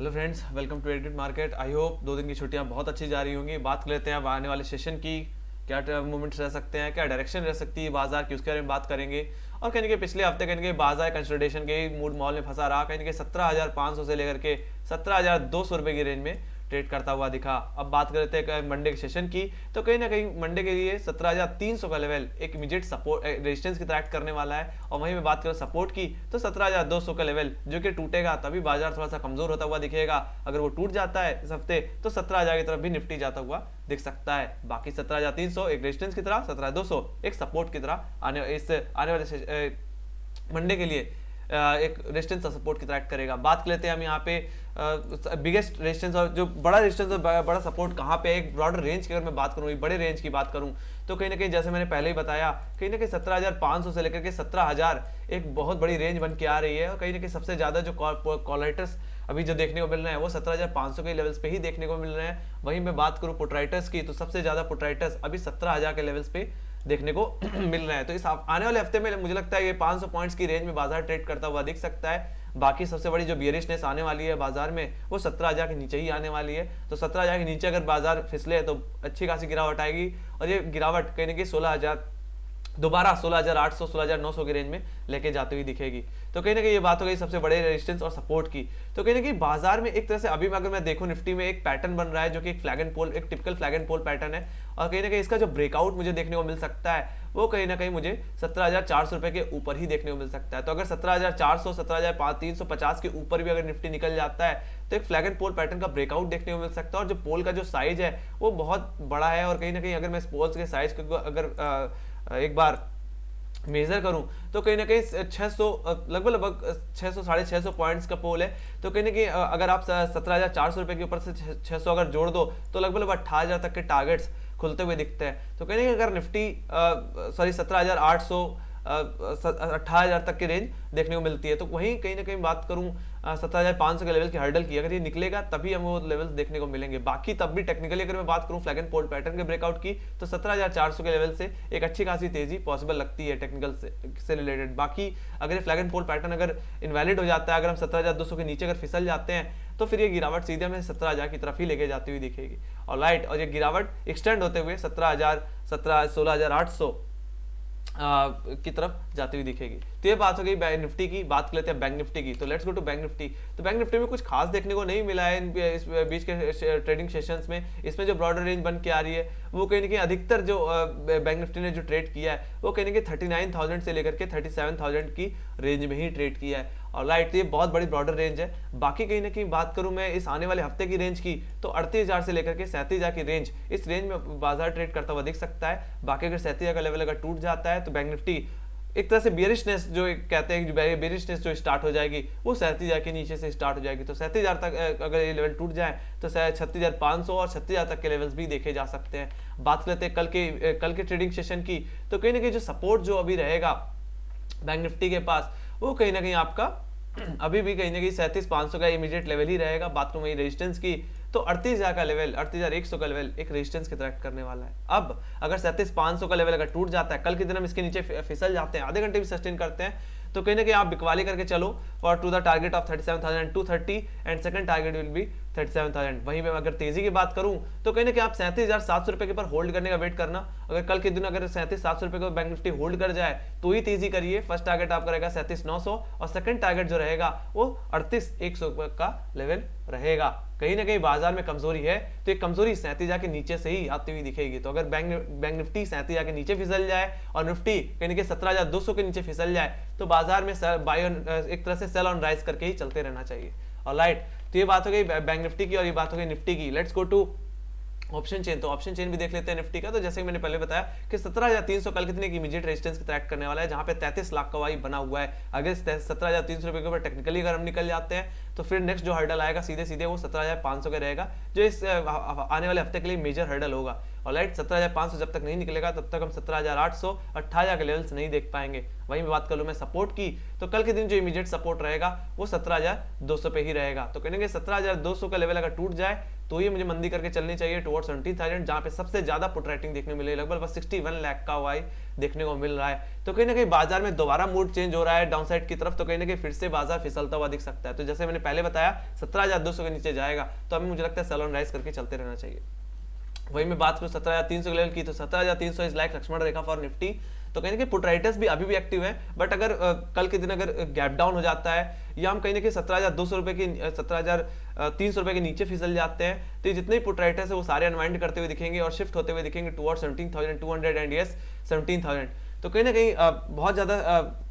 Hello friends, welcome to edit market. I hope 2 दिन की छुट्टियां बहुत अच्छी जा रही होंगी। बात कर लेते हैं अब आने वाले सेशन की, क्या मूवमेंट्स रह सकते हैं, क्या डायरेक्शन रह सकती है बाजार की, उसके बारे में बात करेंगे। और कहीं ना कहीं पिछले हफ्ते कहीं ना कहीं बाजार कंसोलिडेशन के मूड मॉल में फंसा रहा, कहीं ना कहीं 17,500 से लेकर के 17,200 रुपये की रेंज में ट्रेड करता हुआ दिखा। अब बात करते हैं मंडे के सेशन की, तो कहीं ना कहीं मंडे के लिए 17,300 का लेवल एक इमीडिएट सपोर्ट रेजिस्टेंस की तरह एक्ट करने वाला है। और वहीं में बात करें सपोर्ट की, तो 17,200 का लेवल जो कि टूटेगा तभी बाजार थोड़ा सा कमजोर होता हुआ दिखेगा। अगर वो टूट जाता है इस हफ्ते तो 17,000 की तरफ भी निफ्टी जाता हुआ दिख सकता है। बाकी 17,300 एक रेजिस्टेंस की तरह, 17,200 एक सपोर्ट की तरह आने वाले मंडे के लिए एक रेजिस्टेंस और सपोर्ट की तरह एक्ट करेगा। बात कर लेते हैं हम यहाँ पे बिगेस्ट रेजिस्टेंस और जो बड़ा रेजिस्टेंस और बड़ा सपोर्ट कहाँ पे, एक ब्रॉडर रेंज की अगर मैं बात करूँ, बड़े रेंज की बात करूँ, तो कहीं ना कहीं जैसे मैंने पहले ही बताया, कहीं ना कहीं 17,500 से लेकर के 17,000 एक बहुत बड़ी रेंज बन के आ रही है। और कहीं ना कहीं सबसे ज्यादा जो कॉलराइटर्स अभी जो देखने को मिल रहे हैं वो 17,500 के लेवल्स पे ही देखने को मिल रहे हैं। वहीं मैं बात करूँ पुटराइटर्स की, तो सबसे ज्यादा पुटराइटर्स अभी 17,000 के लेवल्स पे देखने को मिल रहे हैं। तो इस आने वाले हफ्ते में मुझे लगता है ये 500 पॉइंट्स की रेंज में बाजार ट्रेड करता हुआ दिख सकता है। बाकी सबसे बड़ी जो बियरिशनेस आने वाली है बाजार में वो 17,000 के नीचे ही आने वाली है। तो 17,000 के नीचे अगर बाजार फिसले तो अच्छी खासी गिरावट आएगी, और ये गिरावट कहीं ना कहीं 16,000 दोबारा 16,800 16,900 की रेंज में लेके जाती हुई दिखेगी। तो कहीं ना कहीं ये बात हो गई सबसे बड़े रेजिस्टेंस और सपोर्ट की। तो कहीं ना कहीं बाजार में एक तरह से अभी अगर मैं देखूं, निफ्टी में एक पैटर्न बन रहा है जो कि एक फ्लैग एंड पोल, एक typical flag and pole pattern है। और कहीं ना कहीं इसका जो ब्रेकआउट मुझे देखने को मिल सकता है वो कहीं ना कहीं मुझे 17,400 रुपए के ऊपर ही देखने को मिल सकता है। तो अगर 17,400 17,350 के ऊपर भी अगर निफ्टी निकल जाता है तो एक फ्लैग एंड पोल पैटर्न का ब्रेकआउट देखने को मिल सकता है। और जो पोल का जो साइज है वो बहुत बड़ा है, और कहीं ना कहीं अगर मैं इस पोल्स के साइज को अगर एक बार मेजर करूं तो कहीं ना कहीं 600 लगभग 600 650 पॉइंट्स का पोल है। तो कहीं ना कहीं अगर आप 17,400 रुपए के ऊपर से 600 अगर जोड़ दो तो लगभग 18,000 तक के टारगेट्स खुलते हुए दिखते हैं। तो कहीं ना कहीं अगर निफ्टी 17,800 18,000 तक की रेंज देखने को मिलती है, तो वहीं कहीं ना कहीं बात करूं 17,500 के लेवल की हर्डल की, अगर ये निकलेगा तभी हमें वो लेवल्स देखने को मिलेंगे। बाकी तब भी टेक्निकली अगर मैं बात करूं फ्लैग एंड पोल पैटर्न के ब्रेकआउट की, तो 17,400 के लेवल से एक अच्छी खासी तेजी पॉसिबल लगती है टेक्निकल से रिलेटेड। बाकी अगर फ्लैग एंड पोल पैटर्न अगर इनवैलिड हो जाता है, अगर हम 17,200 के नीचे अगर फिसल जाते हैं, तो फिर ये गिरावट सीधे हमें 17,000 की तरफ ही लेके जाती हुई दिखेगी। और ये गिरावट एक्सटेंड होते हुए 16,800 की तरफ जाती हुई दिखेगी। तो ये बात हो गई बैंक निफ्टी की। बात कर लेते हैं बैंक निफ्टी की। तो let's go to bank Nifty. तो बैंक निफ्टी में कुछ खास देखने को नहीं मिला है इस बीच के ट्रेडिंग सेशंस में। इसमें जो ब्रॉडर रेंज बन के आ रही है वो कहीं ना कहीं अधिकतर जो बैंक निफ्टी ने जो ट्रेड किया है वो कहीं ना कहीं 39,000 से लेकर के 37,000 की रेंज में ही ट्रेड किया है। और राइट, ये बहुत बड़ी ब्रॉडर रेंज है। बाकी कहीं ना कहीं बात करूं मैं इस आने वाले हफ्ते की रेंज की, तो 38,000 से लेकर के 37,000 की रेंज, इस रेंज में बाजार ट्रेड करता हुआ दिख सकता है। बाकी अगर 37,000 का लेवल अगर टूट जाता है तो बैंक निफ्टी एक तरह से बियरिशनेस जो कहते हैं, बियरिशनेस जो स्टार्ट हो जाएगी वो 37,000 के नीचे से स्टार्ट हो जाएगी। तो 37,000 तक अगर ये लेवल टूट जाए तो 36,500 और 36,000 तक के लेवल्स भी देखे जा सकते हैं। बात करते हैं कल के ट्रेडिंग सेशन की, तो कहीं ना कहीं जो सपोर्ट जो अभी रहेगा बैंक निफ्टी के पास वो कहीं ना कहीं आपका अभी भी कहीं ना कहीं 37,500 का इमीडिएट लेवल ही रहेगा। बात करूं वही रेजिस्टेंस की, तो 38,000 का लेवल, 38,100 का लेवल एक रेजिस्टेंस की तरह करने वाला है। अब अगर 37,500 का लेवल अगर टूट जाता है, कल के दिन हम इसके नीचे फिसल जाते हैं, आधे घंटे भी सस्टेन करते हैं, तो कहीं ना कहीं आप बिकवाली करके चलो for to the target of 37,230 and second target will be 37,000। वहीं पे अगर तेजी की बात करूं तो कहीं ना कहीं आप 37,700 रुपए के ऊपर होल्ड करने का वेट करना। अगर कल के दिन अगर 37,700 रुपए को बैंक निफ्टी होल्ड कर जाए तो ही तेजी करिए। फर्स्ट टारगेट आपका रहेगा 37,900 और सेकंड टारगेट जो रहेगा वो 38,100 का लेवल रहेगा। कहीं ना कहीं बाजार में कमजोरी है तो एक कमजोरी 37,000 के नीचे से ही आती हुई दिखेगी। तो अगर बैंक निफ्टी 37,000 के नीचे फिसल जाए और निफ्टी कहीं ना कहीं 17,200 के नीचे फिसल जाए तो बाजार में एक तरह से सेल ऑन राइज करके ही चलते रहना चाहिए। ऑलराइट, तो ये बात हो गई बैंक निफ्टी की और ये बात हो गई निफ्टी की। Let's go to option chain. तो ऑप्शन चेन भी देख लेते हैं निफ्टी का। तो जैसे कि मैंने पहले बताया कि 17,300 कल कितने की इमीडिएट रेजिस्टेंस की ट्रैक करने वाला है, जहां पे 33 लाख का वाई बना हुआ है। अगर 17,300 रुपए के ऊपर टेक्निकली अगर हम निकल जाते हैं तो फिर नेक्स्ट जो हर्डल आएगा सीधे सीधे वो 17,500 का रहेगा, जो इस आने वाले हफ्ते के लिए मेजर हर्डल होगा। ऑलराइट, 17,500 जब तक नहीं निकलेगा तब तक हम 17,800 18,000 के लेवल्स नहीं देख पाएंगे। वहीं बात कर लूं मैं सपोर्ट की, तो कल के दिन जो इमीडिएट सपोर्ट रहेगा वो 17,200 पे ही रहेगा। तो कहेंगे 17,200 का लेवल अगर टूट जाए तो ये मुझे मंदी करके चलनी चाहिए टुवर्ड्स 17,000, जहां पे सबसे ज्यादा पुट राइटिंग देखने को मिले, लगभग 61 लाख का वाई देखने को मिल रहा है। तो कहीं ना कहीं बाजार में दोबारा मूड चेंज हो रहा है डाउन साइड की तरफ, तो कहीं ना कहीं फिर से बाजार फिसलता हुआ दिख सकता है। तो जैसे मैंने पहले बताया 17,200 के नीचे जाएगा तो अभी मुझे लगता है सेल ऑन राइज करके चलते रहना चाहिए। वही मैं बात करूं 17,300 के लेवल की, तो 17,300 is like Lakshman rekha for Nifty. तो कहीं ना कहीं पुट राइटर्स भी अभी भी एक्टिव है, बट अगर कल के दिन अगर गैप डाउन हो जाता है या हम कहीं ना कहीं 17,200 रुपए की 17,300 रुपए के नीचे फिसल जाते हैं, तो जितने पुट राइटर्स है वो सारे अनवाइंड करते हुए दिखेंगे और शिफ्ट होते हुए दिखेंगे टुवर्ड्स 17,200 एंड यस 17,000। तो कहीं ना कहीं बहुत ज्यादा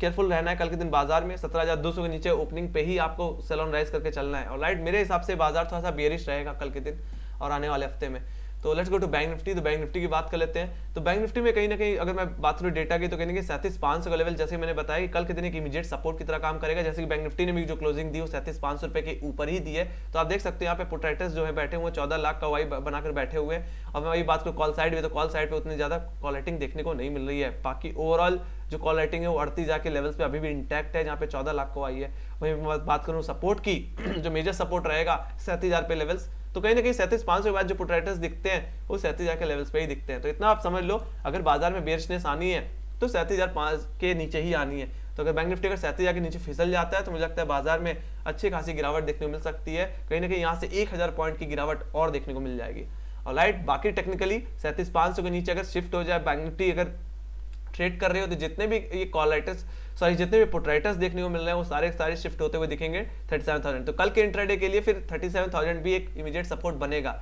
केयरफुल रहना है कल के दिन बाजार में। 17,200 के नीचे ओपनिंग पे ही आपको सेल ऑन राइज करके चलना है। और राइट, मेरे हिसाब से बाजार थोड़ा सा बेयरिश रहेगा कल के दिन और आने वाले हफ्ते में। तो let's go to bank Nifty. तो बैंक निफ्टी की बात कर लेते हैं। तो बैंक निफ्टी में कहीं ना कहीं अगर मैं बात करूं डेटा की, तो कहीं ना कहीं 37,500 का लेवल, जैसे मैंने बताया कि कल के दिन एक इमीडिएट सपोर्ट की तरह काम करेगा। जैसे कि बैंक निफ्टी ने भी जो क्लोजिंग दी वो 37,500 रुपए के ऊपर ही दी है। तो आप देख सकते हैं यहाँ पे पुट राइटर्स जो है बैठे हुए 14 लाख का वाई बनाकर बैठे हुए हैं। और मैं वही बात करूं कॉल साइड में, तो कॉल साइड पे उतनी ज्यादा कॉल राइटिंग देखने को नहीं मिल रही है। बाकी ओवरऑल जो कॉल राइटिंग है वो 38 के लेवल्स पे अभी भी इंटैक्ट है, जहाँ पे 14 लाख को आई है। वहीं मैं बात करूं सपोर्ट की, जो मेजर सपोर्ट रहेगा 37,000 पे लेवल्स, तो कहीं ना कहीं 37,500 के बाद जो पुट राइटर्स दिखते हैं वो 37,000 के लेवल्स पे ही दिखते हैं। तो इतना आप समझ लो, अगर बाजार में बेयरिशनेस आनी है तो 37,500 के नीचे ही आनी है। तो अगर बैंक निफ्टी अगर 37,000 के नीचे फिसल जाता है तो मुझे लगता है बाजार में अच्छी खासी गिरावट देखने को मिल सकती है। कहीं ना कहीं यहाँ से 1,000 पॉइंट की गिरावट और देखने को मिल जाएगी। और राइट, बाकी टेक्निकली 37,500 के नीचे अगर शिफ्ट हो जाए, बैंक निफ्टी अगर ट्रेड कर रहे हो, तो जितने भी ये कॉल राइटर्स जितने भी पुट राइटर्स देखने को मिल रहे हैं वो सारे शिफ्ट होते हुए दिखेंगे 37,000। तो कल के इंट्राडे के लिए फिर 37,000 भी एक इमीडिएट सपोर्ट बनेगा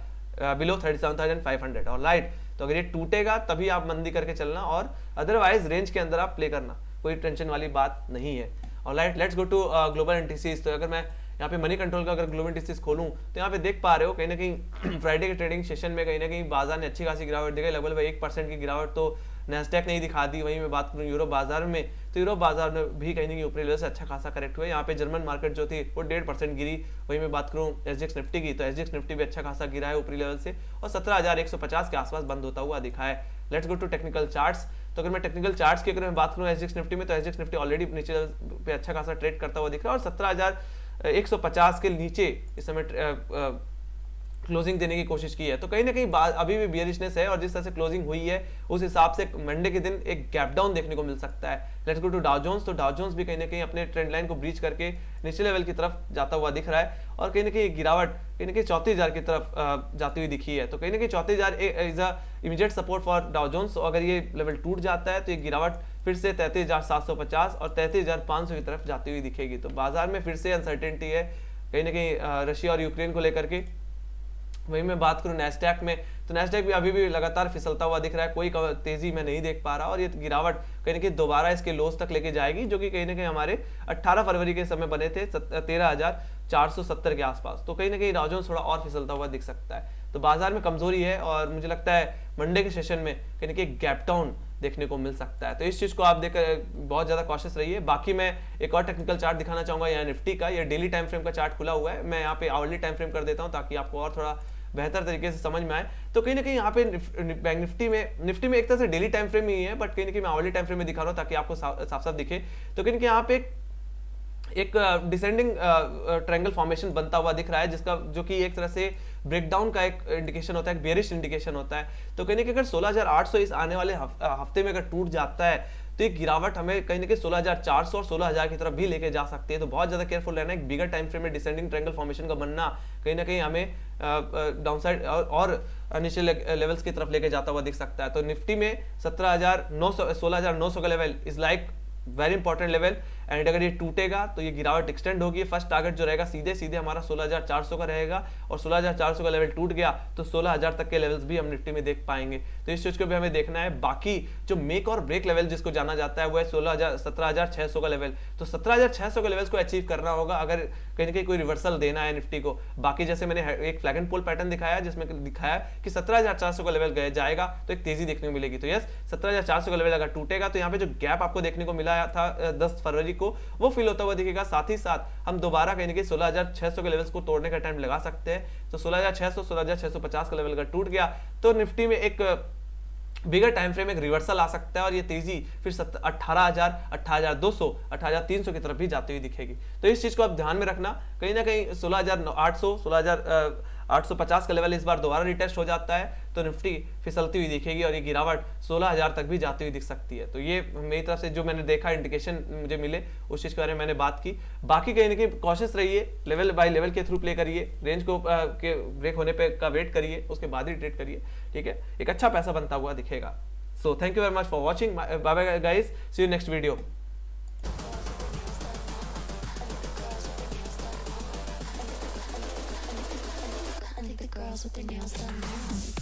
बिलो 37,500। और राइट, तो अगर ये टूटेगा तभी आप मंदी करके चलना, और अदरवाइज रेंज के अंदर आप प्ले करना, कोई टेंशन वाली बात नहीं है। और right, let's go to global entities. तो अगर मैं यहाँ पे मनी कंट्रोल का अगर ग्लोबल एंटीसीज खोलूं तो यहाँ पे देख पा रहे हो कहीं ना कहीं फ्राइडे के ट्रेडिंग सेशन में कहीं ना कहीं बाजार ने अच्छी खासी गिरावट दिखाई, लगभग 1% की गिरावट तो नेस्डैक नहीं दिखा दी। वहीं मैं बात करूं यूरोप बाजार में, तो यूरोप बाजार में भी कहीं ना कहीं ऊपरी लेवल से अच्छा खासा करेक्ट हुआ। यहाँ पे जर्मन मार्केट जो थी वो 1.5% गिरी। वहीं मैं बात करूं एसजीएक्स निफ्टी की, तो एसजीएक्स निफ्टी भी अच्छा खासा गिरा है ऊपरी लेवल से और 17,150 के आसपास बंद होता हुआ दिखा है। Let's go to technical charts. तो अगर मैं टेक्निकल चार्ट्स की अगर मैं बात करूं एसजीएक्स निफ्टी में, तो एसजीएक्स निफ्टी ऑलरेडी नीचे लेवल पे अच्छा खासा ट्रेड करता हुआ दिख रहा है और 17,150 के नीचे इस समय क्लोजिंग देने की कोशिश की है। तो कहीं ना कहीं अभी भी बियरिशनेस है और जिस तरह से क्लोजिंग हुई है उस हिसाब से मंडे के दिन एक गैप डाउन देखने को मिल सकता है। Let's go to Dow Jones. तो डाउ जोन्स भी कहीं ना कहीं अपने ट्रेंड लाइन को ब्रीच करके निचले लेवल की तरफ जाता हुआ दिख रहा है और कहीं ना कहीं गिरावट कहीं ना कहीं 34,000 की तरफ जाती हुई दिखी है। तो कहीं ना कहीं 34,000 is a immediate support for Dow Jones. अगर ये लेवल टूट जाता है तो ये गिरावट फिर से 33,750 और 33,500 की तरफ जाती हुई दिखेगी। तो बाजार में फिर से अनसर्टेनिटी है कहीं ना कहीं रशिया और यूक्रेन को लेकर के। वहीं मैं बात करूं नेस्डैक में, तो नेस्डैक भी अभी भी लगातार फिसलता हुआ दिख रहा है, कोई तेजी मैं नहीं देख पा रहा और ये गिरावट कहीं ना कहीं दोबारा इसके लोस तक लेके जाएगी, जो कि कहीं ना कहीं हमारे 18 फरवरी के समय बने थे 13,470 के आसपास। तो कहीं ना कहीं डाउ जोन्स थोड़ा और फिसलता हुआ दिख सकता है। तो बाजार में कमजोरी है और मुझे लगता है मंडे के सेशन में कहीं ना कहीं गैप डाउन देखने को मिल सकता है। तो इस चीज को आप देखकर बहुत ज्यादा कॉशियस रहिए। बाकी मैं एक और टेक्निकल चार्ट दिखाना चाहूंगा यहाँ निफ्टी का। ये डेली टाइम फ्रेम का चार्ट खुला हुआ है, मैं यहाँ पे आवरली टाइम फ्रेम कर देता हूँ ताकि आपको और थोड़ा बेहतर तरीके से समझ में आए। तो कहीं ना कहीं यहाँ पे बैंक निफ्टी में एक तरह से डेली टाइम फ्रेम ही है, बट कहीं ना कहीं मैं आवरली टाइम फ्रेम में दिखा रहा हूँ ताकि आपको साफ साफ दिखे। तो कहीं ना कहीं यहाँ पे एक डिसेंडिंग ट्रायंगल फॉर्मेशन बनता हुआ दिख रहा है, जिसका जो कि एक तरह से ब्रेकडाउन का एक इंडिकेशन होता है, एक बेयरिश इंडिकेशन होता है। तो कहीं ना कहीं अगर 16,800 इस आने वाले हफ्ते में अगर टूट जाता है तो एक गिरावट हमें कहीं ना कहीं 16,400 और 16,000 की तरफ भी लेके जा सकती है। तो बहुत ज्यादा केयरफुल रहना है। एक बिगर टाइम फ्रेम में डिसेंडिंग ट्रायंगल फॉर्मेशन का बनना कहीं ना कहीं हमें डाउनसाइड और इनिशियल लेवल्स की तरफ लेके जाता हुआ दिख सकता है। तो निफ्टी में 16,900 का level is like very important level and अगर ये टूटेगा तो ये गिरावट एक्सटेंड होगी। फर्स्ट टारगेट जो रहेगा सीधे हमारा 16,400 का रहेगा और 16,400 का लेवल टूट गया तो 16,000 तक के लेवल्स भी हम निफ्टी में देख पाएंगे। तो इस चीज को भी हमें देखना है। बाकी जो मेक और ब्रेक लेवल जिसको जाना जाता है वो है 17,600 का लेवल। तो 17,600 के लेवल्स को अचीव करना होगा अगर कहीं ना कहीं कोई रिवर्सल देना है निफ्टी को। बाकी जैसे मैंने एक फ्लैग एंड पोल पैटर्न दिखाया जिसमें दिखाया कि 17,400 का लेवल गया जाएगा तो एक तेजी देखने को मिलेगी। तो यस 17,400 का लेवल अगर टूटेगा तो यहाँ पे जो गैप आपको देखने को मिला था 10 फरवरी को वो फिल होता हुआ दिखेगा। साथ ही साथ हम दोबारा कहीं ना कहीं 16,600 के लेवल्स को तोड़ने का टाइम लगा सकते हैं। तो 16,600 16,650 का लेवल अगर टूट गया तो निफ्टी में एक बिगर टाइम फ्रेम एक रिवर्सल आ सकता है और ये तेजी फिर 18,000 18,200 18,300 की तरफ भी जाती हुई दिखेगी। तो इस चीज को आप ध्यान में रखना। कहीं ना कहीं 16,800 16,000 850 का लेवल इस बार दोबारा रिटेस्ट हो जाता है तो निफ्टी फिसलती हुई दिखेगी और ये गिरावट 16,000 तक भी जाती हुई दिख सकती है। तो ये मेरी तरफ से जो मैंने देखा, इंडिकेशन मुझे मिले, उस चीज़ के बारे में मैंने बात की। बाकी कहीं ना कहीं कॉशियस रहिए, लेवल बाय लेवल के थ्रू प्ले करिए, रेंज को के ब्रेक होने पे का वेट करिए, उसके बाद ही ट्रेड करिए, ठीक है। एक अच्छा पैसा बनता हुआ दिखेगा। So thank you very much for watching, bye bye guys, see you next video. I think the girls with their nails done now.